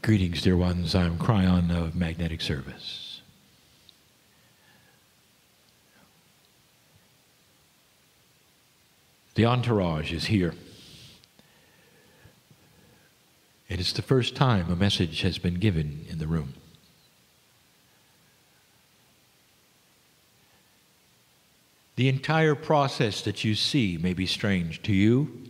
Greetings, dear ones. I'm Kryon of Magnetic Service. The entourage is here. And it's the first time a message has been given in the room. The entire process that you see may be strange to you,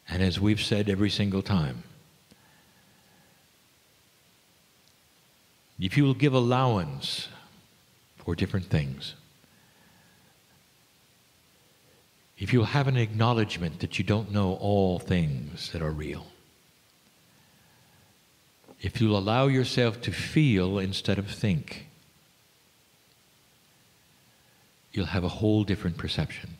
and as we've said every single time, if you will give allowance for different things, if you'll have an acknowledgement that you don't know all things that are real, if you'll allow yourself to feel instead of think, you'll have a whole different perception.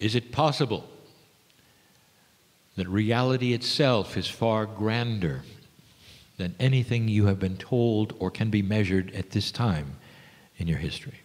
Is it possible that reality itself is far grander than anything you have been told or can be measured at this time in your history?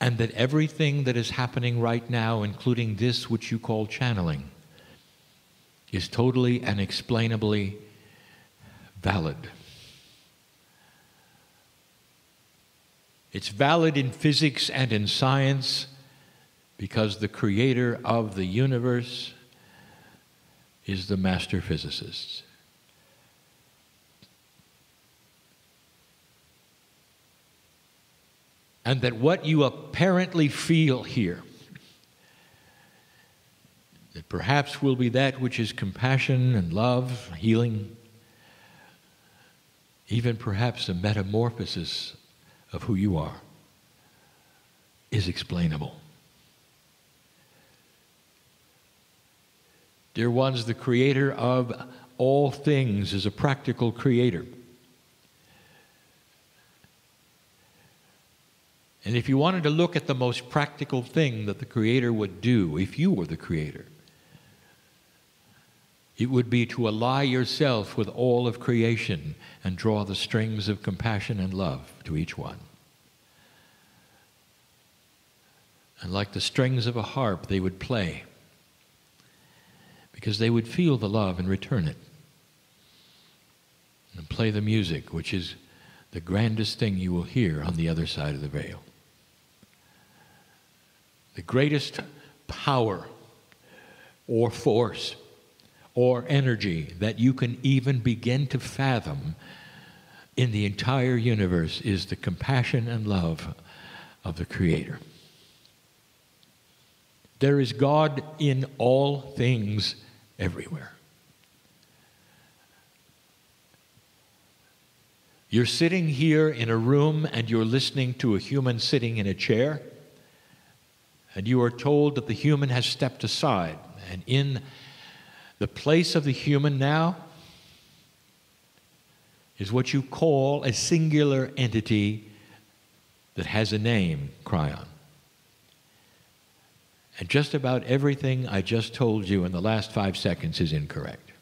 And that everything that is happening right now, including this which you call channeling, is totally and explainably valid. It's valid in physics and in science because the creator of the universe is the master physicist. And that what you apparently feel here, that perhaps will be that which is compassion and love, healing, even perhaps a metamorphosis of who you are, is explainable. Dear ones, the creator of all things is a practical creator. And if you wanted to look at the most practical thing that the creator would do if you were the creator, it would be to ally yourself with all of creation and draw the strings of compassion and love to each one. And like the strings of a harp, they would play, because they would feel the love and return it, and play the music, which is the grandest thing you will hear on the other side of the veil. The greatest power or force or energy that you can even begin to fathom in the entire universe is the compassion and love of the Creator. There is God in all things everywhere. You're sitting here in a room and you're listening to a human sitting in a chair, and you are told that the human has stepped aside, and in the place of the human now is what you call a singular entity that has a name, Kryon. And just about everything I just told you in the last 5 seconds is incorrect.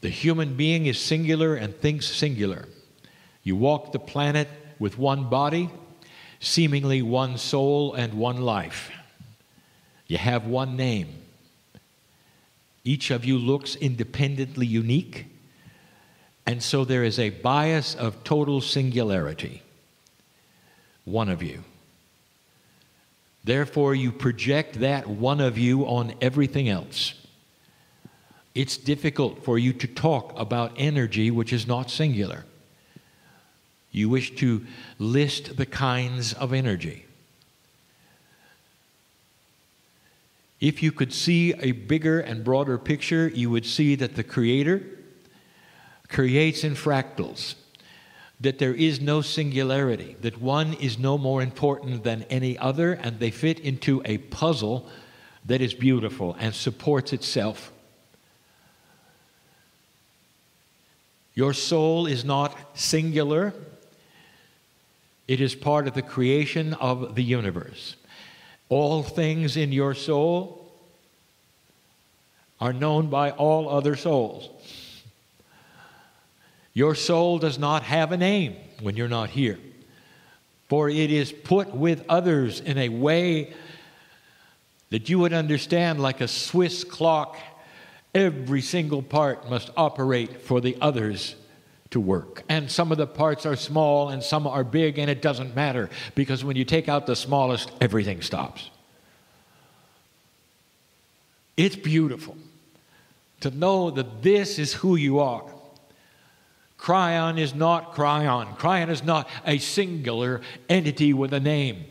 The human being is singular and thinks singular. You walk the planet with one body, seemingly one soul and one life. You have one name. Each of you looks independently unique, and so there is a bias of total singularity. One of you. Therefore, you project that one of you on everything else. It's difficult for you to talk about energy which is not singular. You wish to list the kinds of energy. If you could see a bigger and broader picture, you would see that the Creator creates in fractals, that there is no singularity, that one is no more important than any other, and they fit into a puzzle that is beautiful and supports itself. Your soul is not singular. It is part of the creation of the universe. All things in your soul are known by all other souls. Your soul does not have a name when you're not here. For it is put with others in a way that you would understand, like a Swiss clock. Every single part must operate for the others to work. And some of the parts are small and some are big, and it doesn't matter, because when you take out the smallest, everything stops. It's beautiful to know that this is who you are. Kryon is not Kryon. Kryon is not a singular entity with a name.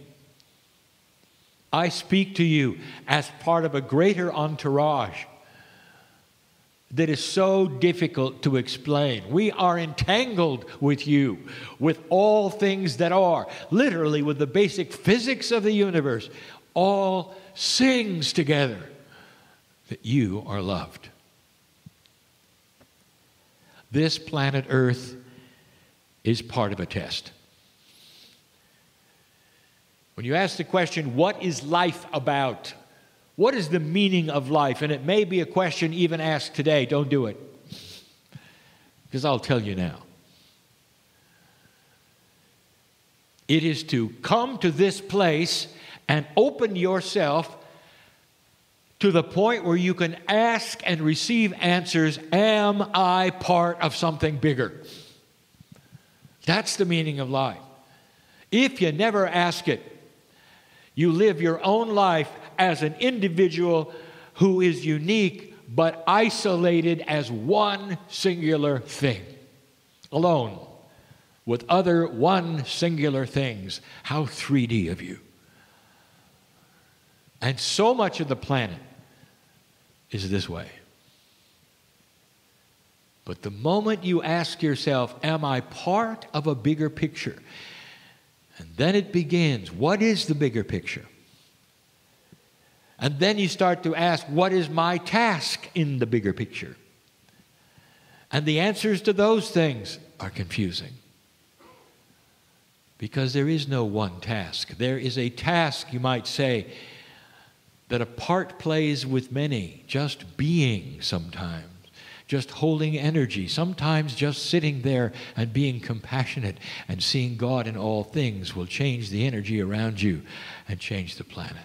I speak to you as part of a greater entourage that is so difficult to explain. We are entangled with you, with all things that are, literally with the basic physics of the universe. All sings together that you are loved. This planet Earth is part of a test. When you ask the question, what is life about? What is the meaning of life? And it may be a question even asked today. Don't do it. Because I'll tell you now. It is to come to this place and open yourself to the point where you can ask and receive answers. Am I part of something bigger? That's the meaning of life. If you never ask it, you live your own life as an individual who is unique but isolated as one singular thing, alone with other one singular things. How 3D of you. And so much of the planet is this way. But the moment you ask yourself, am I part of a bigger picture? And then it begins, what is the bigger picture? And then you start to ask, what is my task in the bigger picture? And the answers to those things are confusing. Because there is no one task. There is a task, you might say, that a part plays with many, just being sometimes, just holding energy, sometimes just sitting there and being compassionate and seeing God in all things will change the energy around you and change the planet.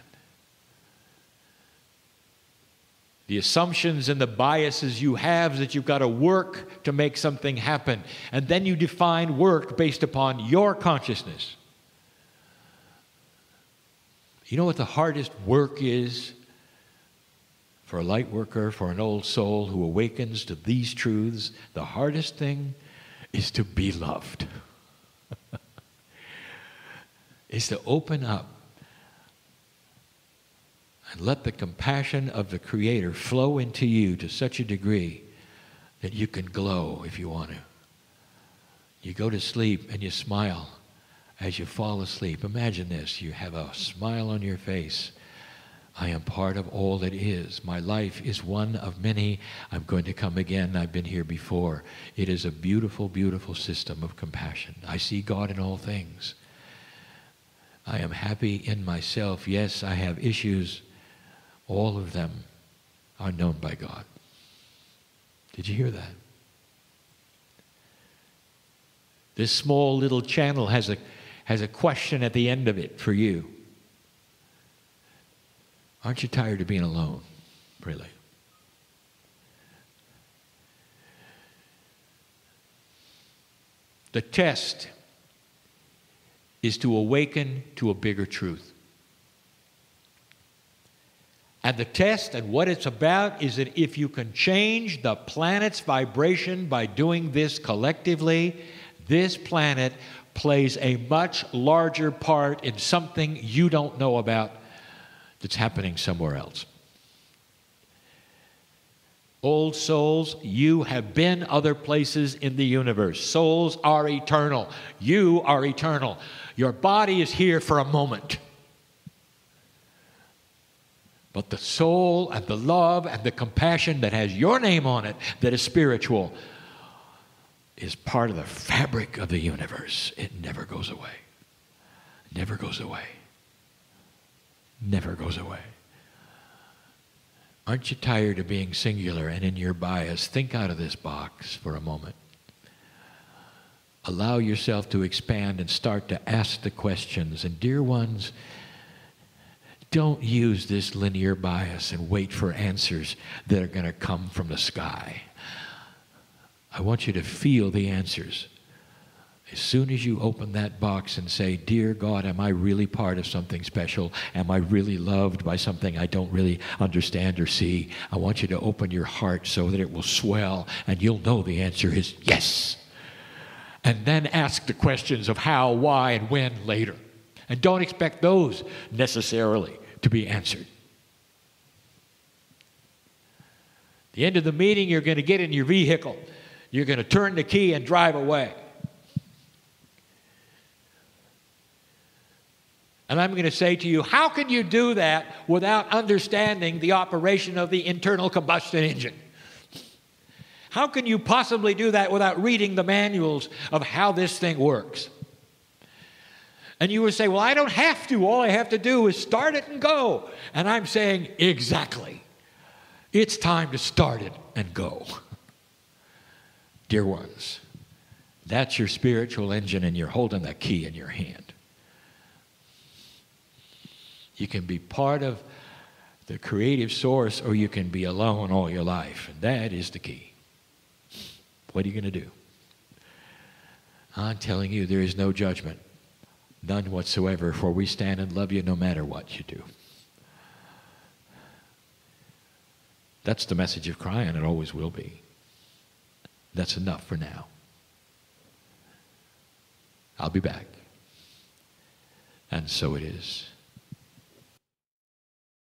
The assumptions and the biases you have is that you've got to work to make something happen. And then you define work based upon your consciousness. You know what the hardest work is for a light worker, for an old soul who awakens to these truths? The hardest thing is to be loved. Is to open up and let the compassion of the Creator flow into you to such a degree that you can glow if you want to. You go to sleep and you smile as you fall asleep. Imagine this. You have a smile on your face. I am part of all that is. My life is one of many. I'm going to come again. I've been here before. It is a beautiful, beautiful system of compassion. I see God in all things. I am happy in myself. Yes, I have issues. All of them are known by God. Did you hear that? This small little channel has a question at the end of it for you. Aren't you tired of being alone? Really? The test is to awaken to a bigger truth. And the test and what it's about is that if you can change the planet's vibration by doing this collectively, this planet plays a much larger part in something you don't know about that's happening somewhere else. Old souls, you have been other places in the universe. Souls are eternal. You are eternal. Your body is here for a moment. But the soul and the love and the compassion that has your name on it, that is spiritual, is part of the fabric of the universe. It never goes away. Never goes away. Never goes away. Aren't you tired of being singular and in your bias? Think out of this box for a moment. Allow yourself to expand and start to ask the questions. And dear ones, don't use this linear bias and wait for answers that are going to come from the sky. I want you to feel the answers. As soon as you open that box and say, dear God, am I really part of something special? Am I really loved by something I don't really understand or see? I want you to open your heart so that it will swell, and you'll know the answer is yes. And then ask the questions of how, why, and when later. And don't expect those necessarily to be answered. At the end of the meeting, you're going to get in your vehicle. You're going to turn the key and drive away. And I'm going to say to you, how can you do that without understanding the operation of the internal combustion engine? How can you possibly do that without reading the manuals of how this thing works? And you would say, well, I don't have to. All I have to do is start it and go. And I'm saying, exactly. It's time to start it and go. Dear ones, that's your spiritual engine, and you're holding that key in your hand. You can be part of the creative source, or you can be alone all your life. And that is the key. What are you going to do? I'm telling you, there is no judgment. None whatsoever, for we stand and love you no matter what you do. That's the message of Kryon. It always will be. That's enough for now. I'll be back. And so it is.